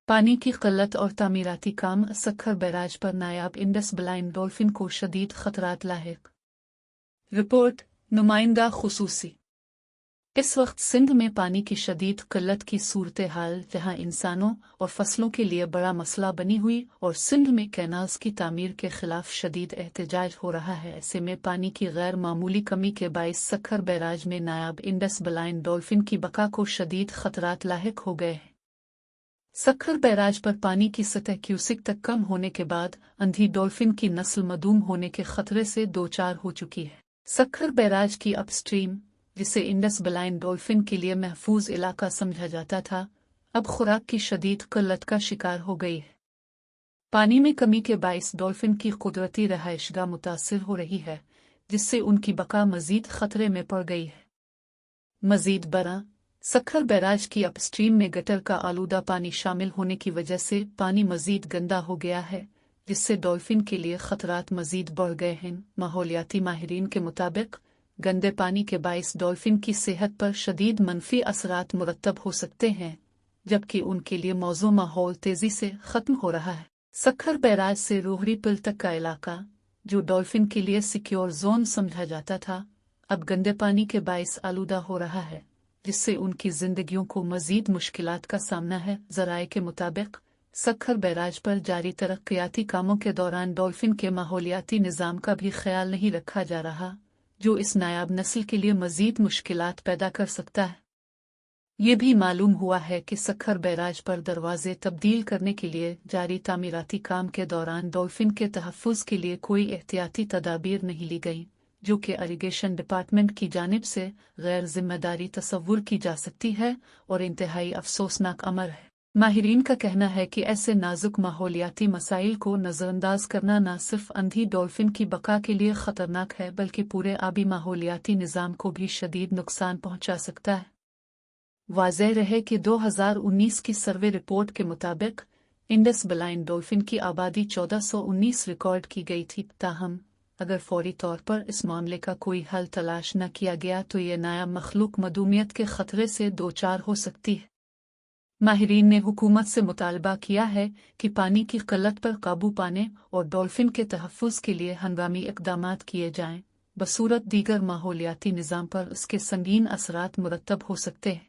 पानी की किल्लत और तामीराती काम सक्खर बैराज पर नायाब इंडस ब्लाइंड डॉल्फिन को शदीद खतरात लाहिक। रिपोर्ट नुमाइंदा खुसूसी। इस वक्त सिंध में पानी की शदीद किल्लत की सूरत हाल जहाँ इंसानों और फसलों के लिए बड़ा मसला बनी हुई और सिंध में कैनाल्स की तामीर के खिलाफ शदीद एहतजाज हो रहा है, ऐसे में पानी की गैर मामूली कमी के बाइस सक्खर बैराज में नायाब इंडस ब्लाइंड डॉल्फिन की बका को शदीद खतरात लाहिक हो गए हैं। सक्खर बैराज पर पानी की सतह क्यूसिक तक कम होने के बाद अंधी डॉल्फिन की नस्ल मदूम होने के खतरे से दो चार हो चुकी है। सक्खर बैराज की अपस्ट्रीम, जिसे इंडस ब्लाइंड डॉल्फिन के लिए महफूज इलाका समझा जाता था, अब खुराक की शदीद किल्लत का शिकार हो गई है। पानी में कमी के बाइस डॉल्फिन की कुदरती रहायशगाह मुतासिर हो रही है, जिससे उनकी बका मजीद खतरे में पड़ गई है। मजीद बरा सक्खर बैराज की अपस्ट्रीम में गटर का आलूदा पानी शामिल होने की वजह से पानी मजीद गंदा हो गया है, जिससे डॉल्फिन के लिए खतरात मजीद बढ़ गए हैं। माहौलियाती माहिरीन के मुताबिक गंदे पानी के बाइस डॉल्फिन की सेहत पर शदीद मनफी असरात मुरतब हो सकते हैं, जबकि उनके लिए मौजूद माहौल तेजी से खत्म हो रहा है। सक्खर बैराज से रोहरी पिल तक का इलाका, जो डॉल्फिन के लिए सिक्योर जोन समझा जाता था, अब गंदे पानी के बाइस आलूदा हो रहा है, जिससे उनकी जिंदगियों को मजीद मुश्किलात का सामना है। ज़राए के मुताबिक सक्खर बैराज पर जारी तरक्याती कामों के दौरान डॉल्फिन के माहौलियाती निज़ाम का भी ख्याल नहीं रखा जा रहा, जो इस नायाब नस्ल के लिए मजीद मुश्किलात पैदा कर सकता है। ये भी मालूम हुआ है कि सक्खर बैराज पर दरवाजे तब्दील करने के लिए जारी तामीराती काम के दौरान डॉल्फिन के तहफ़्फ़ुज़ के लिए कोई एहतियाती तदाबीर नहीं ली गई, जो कि इरिगेशन डिपार्टमेंट की जानिब से गैर जिम्मेदारी तस्वुर की जा सकती है और इंतहाई अफसोसनाक अमर है। माहिरीन का कहना है कि ऐसे नाजुक माहौलियाती मसाइल को नज़रअंदाज करना न सिर्फ अंधी डॉल्फिन की बका के लिए ख़तरनाक है, बल्कि पूरे आबी माहौलियाती निज़ाम को भी शदीद नुकसान पहुँचा सकता है। वाज़ेह रहे कि 2019 की सर्वे रिपोर्ट के मुताबिक इंडस ब्लाइंड डॉल्फिन की आबादी 1419 रिकॉर्ड की गई थी। ताहम अगर फौरी तौर पर इस मामले का कोई हल तलाश न किया गया तो ये नायाब मखलूक मदूमियत के खतरे से दो चार हो सकती है। माहिरीन ने हुकूमत से मुतालबा किया है कि पानी की किल्लत पर काबू पाने और डॉल्फिन के तहफ़्फ़ुज़ के लिए हंगामी इक़दामात किए जाएं, बसूरत दीगर माहौलियाती निज़ाम पर उसके संगीन असरात मुरतब हो सकते हैं।